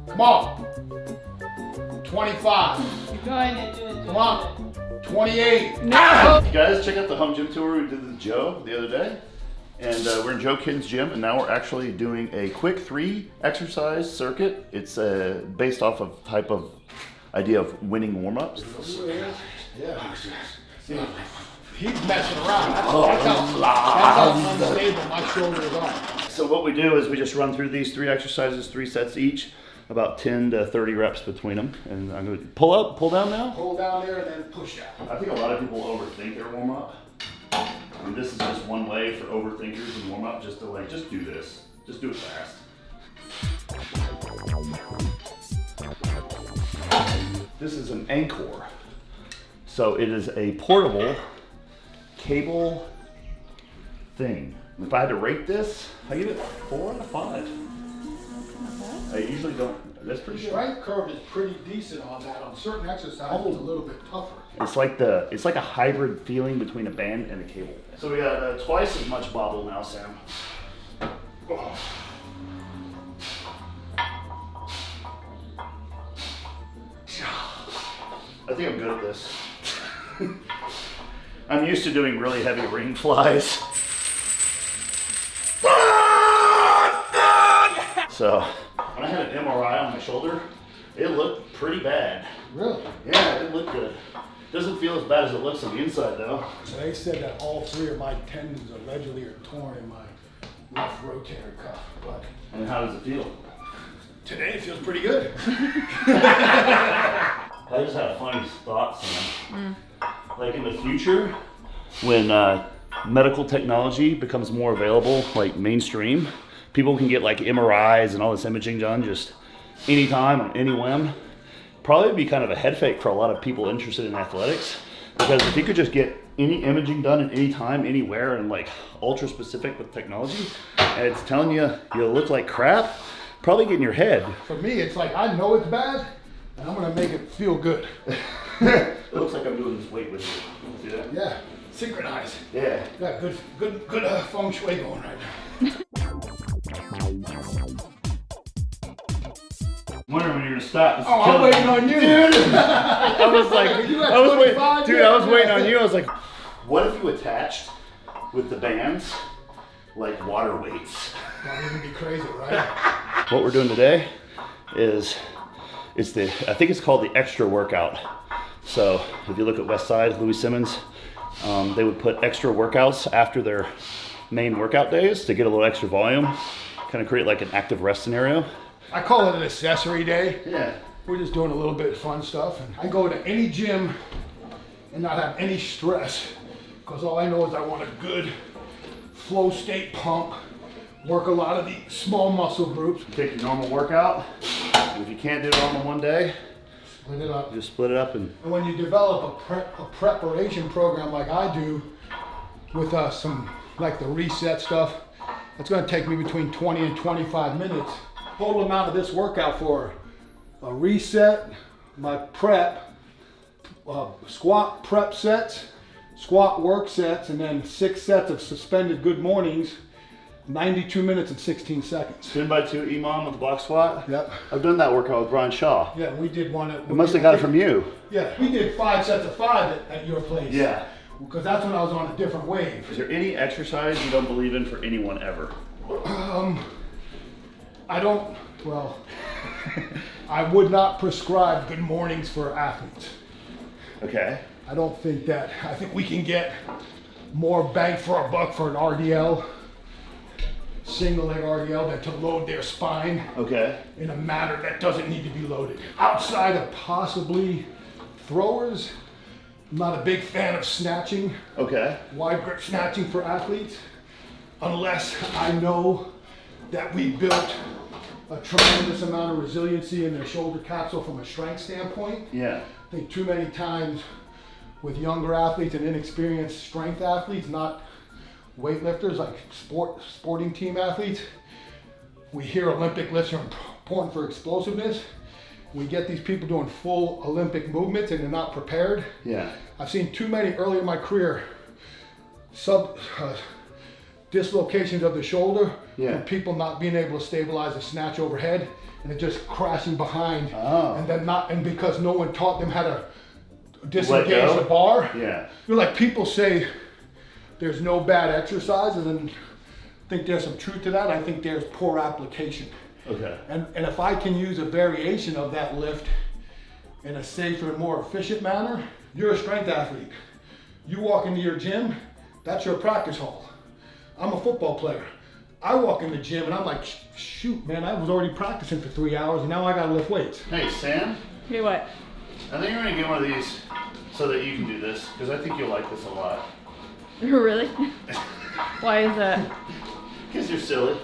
Come on. 25. Keep going and do it. Come on. 28. No. Guys, check out the home gym tour we did with Joe the other day. And we're in Joe Kidd's gym, and now we're actually doing a quick 3 exercise circuit. It's based off of type of idea of winning warm-ups. Yeah. He's messing around. That's how unstable my shoulders are. So what we do is we just run through these 3 exercises, 3 sets each, about 10 to 30 reps between them. And I'm going to pull up, pull down now. Pull down there and then push out. I think a lot of people overthink their warm-up. And this is just one way for overthinkers in warm-up, just to just do this. Just do it fast. This is an Anchor. So it is a portable cable thing. If I had to rate this, I give it 4 out of 5. I usually don't. That's pretty The good. strength curve is pretty decent on that. On certain exercises, it's a little bit tougher. It's like a hybrid feeling between a band and a cable. So we got twice as much bobble now, Sam. Oh. I think I'm good at this. I'm used to doing really heavy ring flies. So when I had an MRI on my shoulder, it looked pretty bad. Really? Yeah, it looked good. Doesn't feel as bad as it looks on the inside though. So they said that all 3 of my tendons allegedly are torn in my left rotator cuff. But And how does it feel? today it feels pretty good. I just had a funny thought, Sam. Like in the future, when medical technology becomes more available, like mainstream, people can get like MRIs and all this imaging done just anytime on any whim. Probably be kind of a head fake for a lot of people interested in athletics, because if you could just get any imaging done at any time, anywhere, and like ultra specific with technology, and it's telling you you'll look like crap, probably get in your head. For me, it's like I know it's bad, and I'm gonna make it feel good. It looks like I'm doing this weight with you. See that? Yeah, synchronized. Yeah. Got good feng shui going right now. I'm wondering when you're gonna stop. This is I'm killing me. waiting on you. Dude. I was like, You at I was waiting, 25 dude. yet? I was waiting on you. I was like, what if you attached with the bands like water weights? That would be crazy, right? What we're doing today is I think it's called the extra workout. So if you look at Westside, Louis Simmons, they would put extra workouts after their main workout days to get a little extra volume, kind of create like an active rest scenario. I call it an accessory day. Yeah. We're just doing a little bit of fun stuff. And I go to any gym and not have any stress, because all I know is I want a good flow state pump, work a lot of the small muscle groups. Take your normal workout, and if you can't do it all in one day, Split it up. just split it up and And when you develop a preparation program like I do with some, like the reset stuff, it's gonna take me between 20 and 25 minutes. Total amount of this workout for a reset, my prep, squat prep sets, squat work sets, and then 6 sets of suspended good mornings, 92 minutes and 16 seconds. 10x2 EMOM with the block squat. Yep. I've done that workout with Brian Shaw. Yeah, we did one at... I must have got it from you. Yeah, we did 5 sets of 5 at your place. Yeah. Because that's when I was on a different wave. Is there any exercise you don't believe in for anyone ever? I don't, well, I would not prescribe good mornings for athletes. Okay. I don't think that, I think we can get more bang for our buck for an RDL, single leg RDL, than to load their spine Okay. in a manner that doesn't need to be loaded. Outside of possibly throwers, I'm not a big fan of snatching, Okay. wide grip snatching for athletes, unless I know that we built a tremendous amount of resiliency in their shoulder capsule from a strength standpoint. Yeah. I think too many times with younger athletes and inexperienced strength athletes, not weightlifters, like sporting team athletes, we hear Olympic lifts are important for explosiveness. We get these people doing full Olympic movements and they're not prepared. Yeah. I've seen too many early in my career dislocations of the shoulder Yeah. from people not being able to stabilize a snatch overhead and it just crashing behind. Oh. And because no one taught them how to Let disengage go? the bar. Yeah. You're like, people say there's no bad exercises, and I think there's some truth to that. I think there's poor application. Okay. And if I can use a variation of that lift in a safer and more efficient manner, you're a strength athlete. You walk into your gym, that's your practice hall. I'm a football player. I walk in the gym and I'm like, shoot, man, I was already practicing for 3 hours and now I gotta lift weights. Hey, Sam. Okay, what? I think I'm gonna get one of these so that you can do this, because I think you'll like this a lot. Really? Why is that? Because you're silly.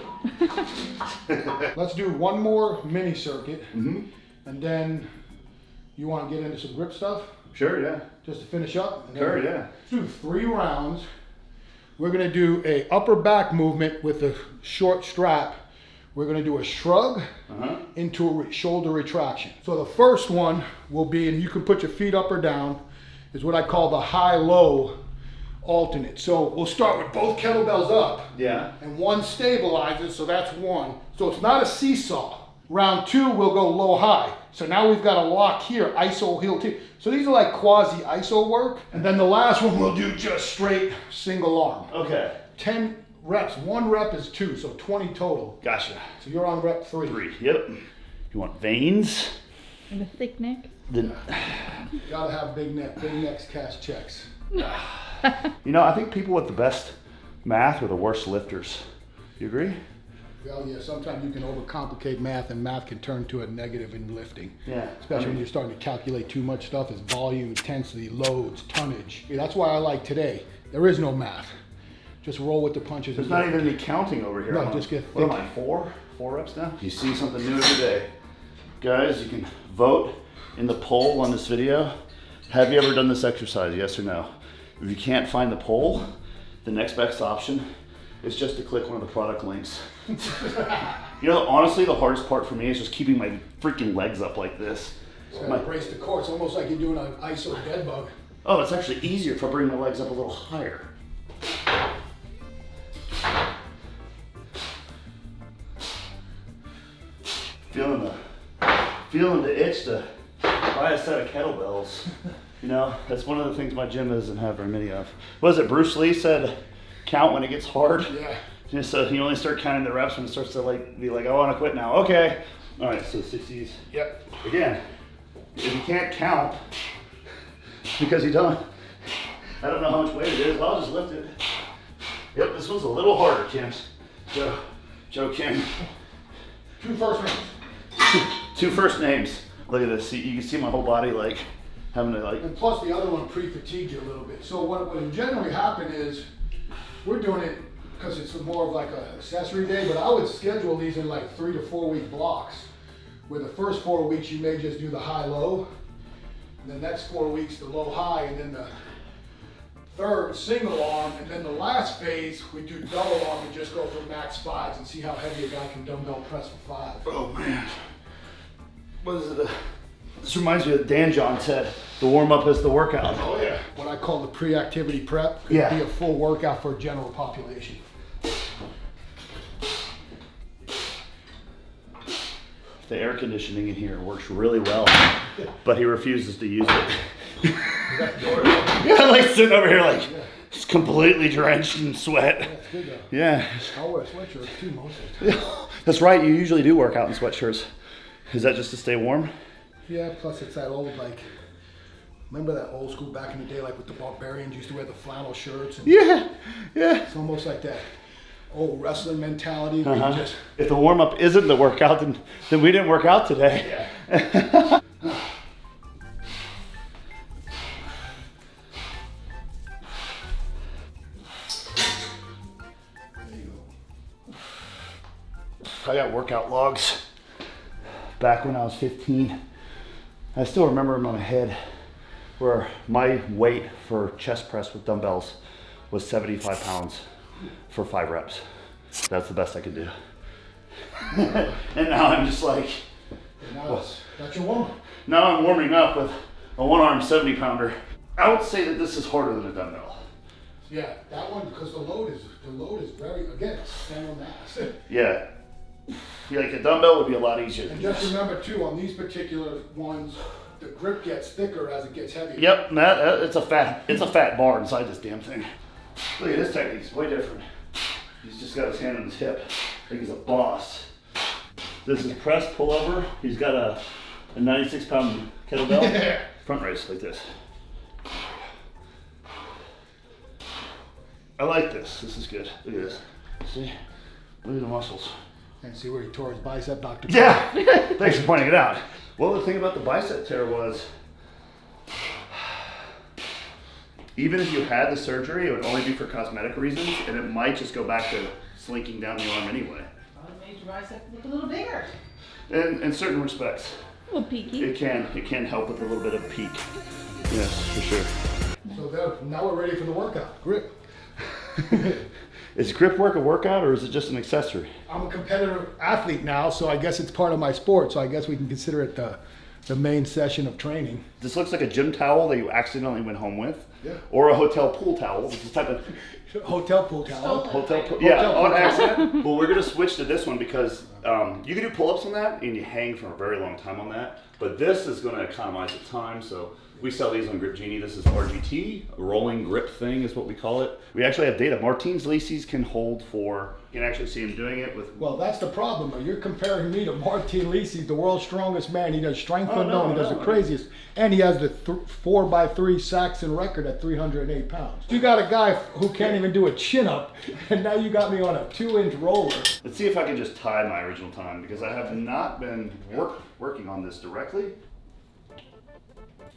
Let's do one more mini circuit, Mm-hmm. and then you wanna get into some grip stuff, Sure, yeah. just to finish up? And then Sure, yeah. Let's do 3 rounds. We're gonna do a upper back movement with a short strap. We're gonna do a shrug Uh-huh. into a shoulder retraction. So the first one will be, and you can put your feet up or down, is what I call the high-low alternate. So we'll start with both kettlebells up, Yeah. and one stabilizes, so that's one. So it's not a seesaw. Round 2, we'll go low-high. So now we've got a lock here, iso, heel, T. So these are like quasi-iso work. And then the last one we'll do just straight single arm. Okay. 10 reps, 1 rep is 2, so 20 total. Gotcha. So you're on rep 3. 3. Yep. You want veins? And a thick neck? Then, Gotta have big neck. Big necks cash checks. you know, I think people with the best math are the worst lifters. You agree? Well, yeah, sometimes you can overcomplicate math, and math can turn to a negative in lifting. Yeah. Especially when you're starting to calculate too much stuff as volume, intensity, loads, tonnage. Yeah, that's why I like today. There is no math. Just roll with the punches. There's and not go. even any counting over here. No, I'm just on- get What am thick. I, 4? 4 reps now? You see something new every day. Guys, you can vote in the poll on this video. Have you ever done this exercise, yes or no? If you can't find the poll, the next best option is just to click one of the product links. You know, honestly, the hardest part for me is just keeping my freaking legs up like this. Just gotta brace the core. It's almost like you're doing an ISO dead bug. Oh, it's actually easier if I bring my legs up a little higher. Feeling the itch to buy a set of kettlebells. You know, that's one of the things my gym doesn't have very many of. What is it, Bruce Lee said, count when it gets hard? Yeah. Just so you only start counting the reps when it starts to be like, I want to quit now. Okay. All right, so 60s. Yep. Again, if you can't count, because you don't, I don't know how much weight it is, I'll just lift it. Yep, this one's a little harder, Kim. Joe Kim. 2 first names. 2 first names. Look at this. See, you can see my whole body like having to like. And plus the other one pre-fatigued you a little bit. So what would generally happen is, we're doing it because it's more of like an accessory day, but I would schedule these in like 3 to 4 week blocks, where the first 4 weeks you may just do the high-low, and the next 4 weeks the low-high, and then the third single arm, and then the last phase we do double arm and just go for max 5s and see how heavy a guy can dumbbell press for 5. Oh man. What is it? This reminds me of Dan John said, the warm-up is the workout. Oh yeah. What I call the pre-activity prep could Yeah. be a full workout for a general population. The air conditioning in here works really well, but he refuses to use it. Yeah, I'm like sitting over here like just completely drenched in sweat. That's good though. Yeah. I'll wear sweatshirts too most of the time. That's right, you usually do work out in sweatshirts. Is that just to stay warm? Yeah, plus it's that old like, remember that old school back in the day, like with the barbarians used to wear the flannel shirts, and Yeah. it's almost like that old wrestling mentality where you just, If the warm-up isn't the workout, then we didn't work out today. yeah. There you go. I got workout logs back when I was 15. I still remember in my head where my weight for chest press with dumbbells was 75 pounds for 5 reps. That's the best I could do. And now I'm just like, And now that's your woman. now I'm warming up with a 1-arm 70 pounder. I would say that this is harder than a dumbbell. Yeah, that one, because the load is very, again, it's center mass. Yeah. Like a dumbbell would be a lot easier than And just this. remember too, on these particular ones, the grip gets thicker as it gets heavier. Yep, it's a fat bar inside this damn thing. Look at this technique, it's way different. He's just got his hand on his hip, like he's a boss. This is press pullover. He's got a 96-pound kettlebell. Front raise like this. I like this. This is good. Look at this. See? Look at the muscles. And see where he tore his bicep, Dr. Yeah! Thanks for pointing it out. Well, the thing about the bicep tear was, even if you had the surgery, it would only be for cosmetic reasons, and it might just go back to slinking down the arm anyway. Well, it made your bicep look a little bigger. In certain respects, A little peaky. it can help with a little bit of peak. Yes, for sure. So there, now we're ready for the workout, grip. Is grip work a workout or is it just an accessory? I'm a competitive athlete now, so I guess it's part of my sport, so I guess we can consider it the main session of training. This looks like a gym towel that you accidentally went home with. Yeah. Or a hotel pool towel. This is type of Hotel pool towel. hotel pool. Hotel Yeah, pool on towel. accident. Well, we're gonna switch to this one because you can do pull-ups on that and you hang for a very long time on that. But this is gonna economize the time, so we sell these on Grip Genie. This is RGT, a rolling grip thing is what we call it. We actually have data. Martine's Lacy's can hold for, you can actually see him doing it with. Well, that's the problem. You're comparing me to Martin Lisi, the world's strongest man. He does strength unknown. He does the craziest. And he has the 4x3 Saxon record at 308 pounds. You got a guy who can't even do a chin-up, and now you got me on a 2-inch roller. Let's see if I can just tie my original time because I have not been working on this directly.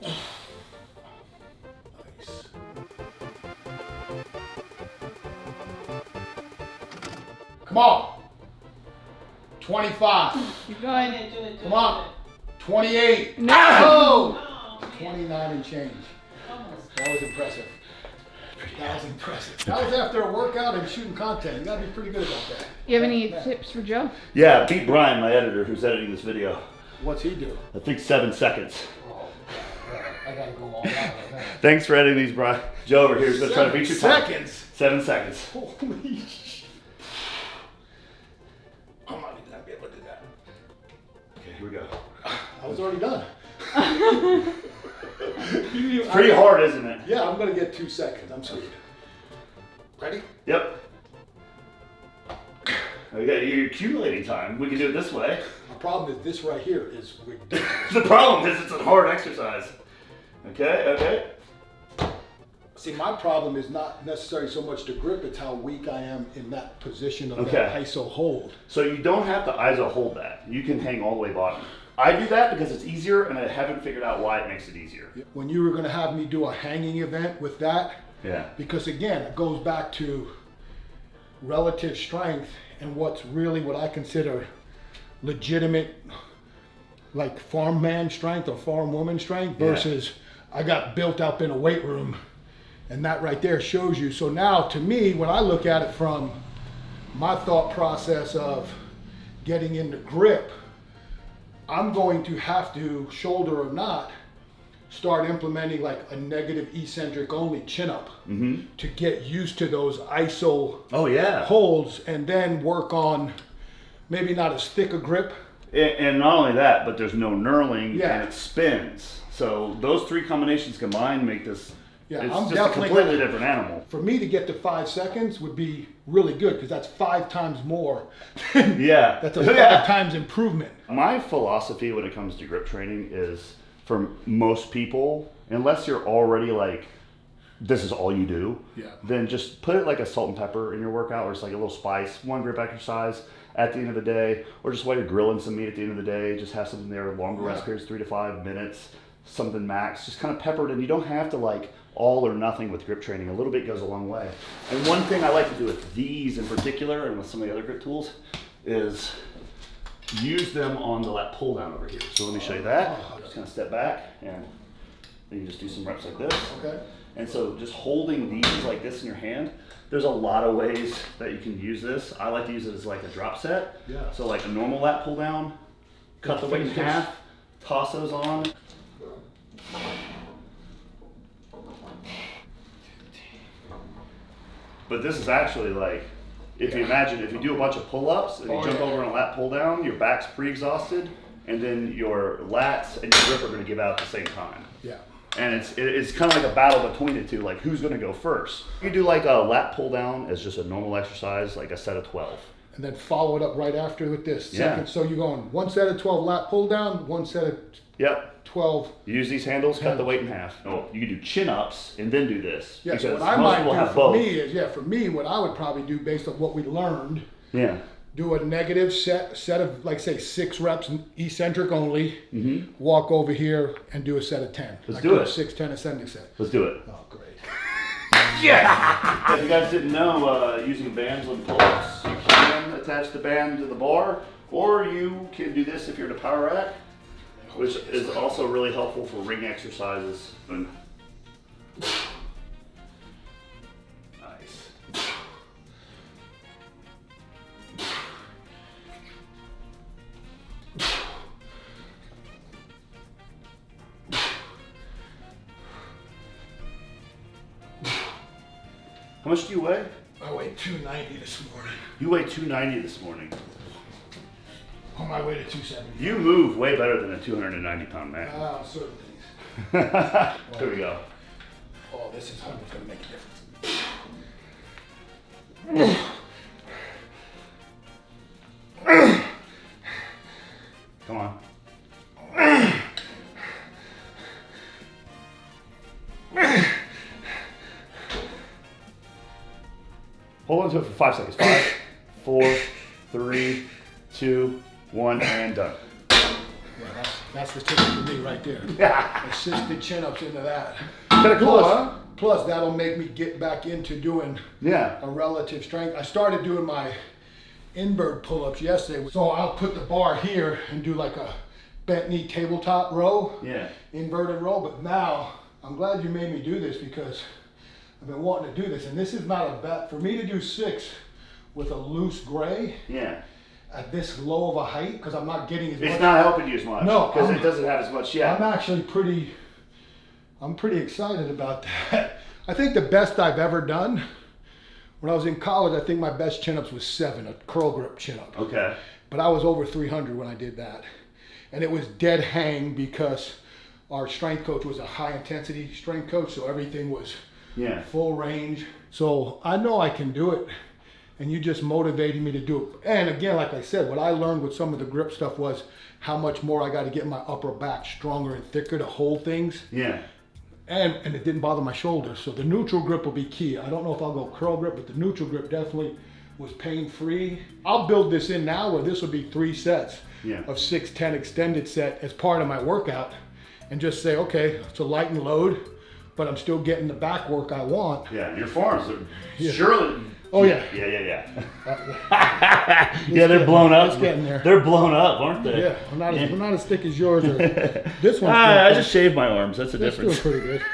Nice. Come on. 25. Keep Do going. it, do it, do Come it, on. 28. No! Oh! do it. 29 and change. Almost. That was impressive. That was impressive. That was after a workout and shooting content. You gotta be pretty good about that. You have any tips for Joe? Yeah, beat Brian, my editor, who's editing this video. What's he do? I think 7 seconds. Oh, I gotta go all out on that. Thanks for editing these, Brian. Joe over here is gonna try to beat your time. Seconds. 7 seconds. Holy sh! I'm not even gonna be able to do that. Okay, here we go. I was already done. It's pretty hard, isn't it? Yeah, I'm gonna get 2 seconds. I'm screwed. Ready? Yep. Okay, you're accumulating time. We can do it this way. The problem is this right here is ridiculous. The problem is it's a hard exercise. Okay. See, my problem is not necessarily so much the grip, it's how weak I am in that position of Okay. that ISO hold. So you don't have to ISO hold that. You can hang all the way bottom. I do that because it's easier and I haven't figured out why it makes it easier. When you were gonna have me do a hanging event with that, Yeah. because again, it goes back to relative strength and what's really what I consider legitimate, like farm man strength or farm woman strength versus I got built up in a weight room, and that right there shows you. So now to me, when I look at it from my thought process of getting into grip, I'm going to have to, shoulder or not, start implementing like a negative eccentric only chin up to get used to those ISO Oh yeah. holds, and then work on maybe not as thick a grip. And not only that, but there's no knurling Yeah. and it spins. So those 3 combinations combined make this. Yeah, it's I'm just a definitely completely gonna- different animal. For me to get to 5 seconds would be really good because that's 5 times more. Yeah. That's a 5 times improvement. My philosophy when it comes to grip training is for most people, unless you're already like, this is all you do, then just put it like a salt and pepper in your workout, or it's like a little spice, 1 grip exercise at the end of the day, or just while you're grilling some meat at the end of the day, just have something there, longer rest periods, 3 to 5 minutes, something max, just kind of pepper it in. You don't have to like all or nothing with grip training. A little bit goes a long way. And one thing I like to do with these in particular, and with some of the other grip tools, is use them on the lat pull down over here. So let me show you that. Just kind of step back and then you just do some reps like this. Okay. And so just holding these like this in your hand, there's a lot of ways that you can use this. I like to use it as like a drop set. Yeah. So like a normal lat pull down, cut the weight in half, toss those on. But this is actually like, if you imagine, if you do a bunch of pull-ups and you jump over on a lat pull-down, your back's pre-exhausted, and then your lats and your grip are going to give out at the same time. Yeah. And it's kind of like a battle between the two, like who's going to go first. You do like a lat pull-down as just a normal exercise, like a set of 12. And then follow it up right after with this. Yeah. Second. So you're going one set of 12 lat pull down, one set of Yep. 12. Use these handles, cut the weight in half. Oh, you can do chin-ups and then do this. Yeah, so because what I most might people do have for both. me is, for me, what I would probably do based on what we learned, Yeah. do a negative set of, like, say, 6 reps eccentric only, Mm-hmm. walk over here and do a set of 10. Let's Like do it. 6, 10 ascending set. Let's do it. Oh, great. If you guys didn't know, using bands on pull-ups, you can attach the band to the bar, or you can do this if you're in a power rack, which is also really helpful for ring exercises. And nice. How much do you weigh? I weighed 290 this morning. You weigh 290 this morning. On my way to 270. You move way better than a 290-pound man. Certain things. Here we go. Oh, this is going to make a difference. Come on. Hold on to it for 5 seconds. 5, 4, 3, 2, 1, and done. Yeah, that's the ticket for me right there. Assisted chin-ups into that. Kind of cool, huh? Plus, that'll make me get back into doing Yeah. a relative strength. I started doing my invert pull-ups yesterday. So I'll put the bar here and do like a bent knee tabletop row, Yeah. inverted row. But now, I'm glad you made me do this because I've been wanting to do this. And this is not a bet. For me to do 6 with a loose gray Yeah. at this low of a height, because I'm not getting as much. It's not helping you as much. No, Because I'm- it doesn't have as much. Yeah. I'm actually I'm pretty excited about that. I think the best I've ever done, when I was in college, I think my best chin-ups was 7, a curl grip chin-up. Okay. But I was over 300 when I did that. And it was dead hang because our strength coach was a high intensity strength coach, so everything was Yeah. full range. So I know I can do it, and you just motivated me to do it. And again, like I said, what I learned with some of the grip stuff was how much more I got to get my upper back stronger and thicker to hold things. Yeah. And it didn't bother my shoulders. So the neutral grip will be key. I don't know if I'll go curl grip, but the neutral grip definitely was pain-free. I'll build this in now where this will be 3 sets of 6, 10 extended set as part of my workout, and just say, okay, it's a light and load, but I'm still getting the back work I want. Yeah. Your forearms are surely. Oh yeah. Yeah. Yeah, they're blown up. It's getting there. They're blown up, aren't they? Yeah, we're not as thick as yours. Or, this one's I good. just shaved my arms. That's the That's difference. doing pretty good.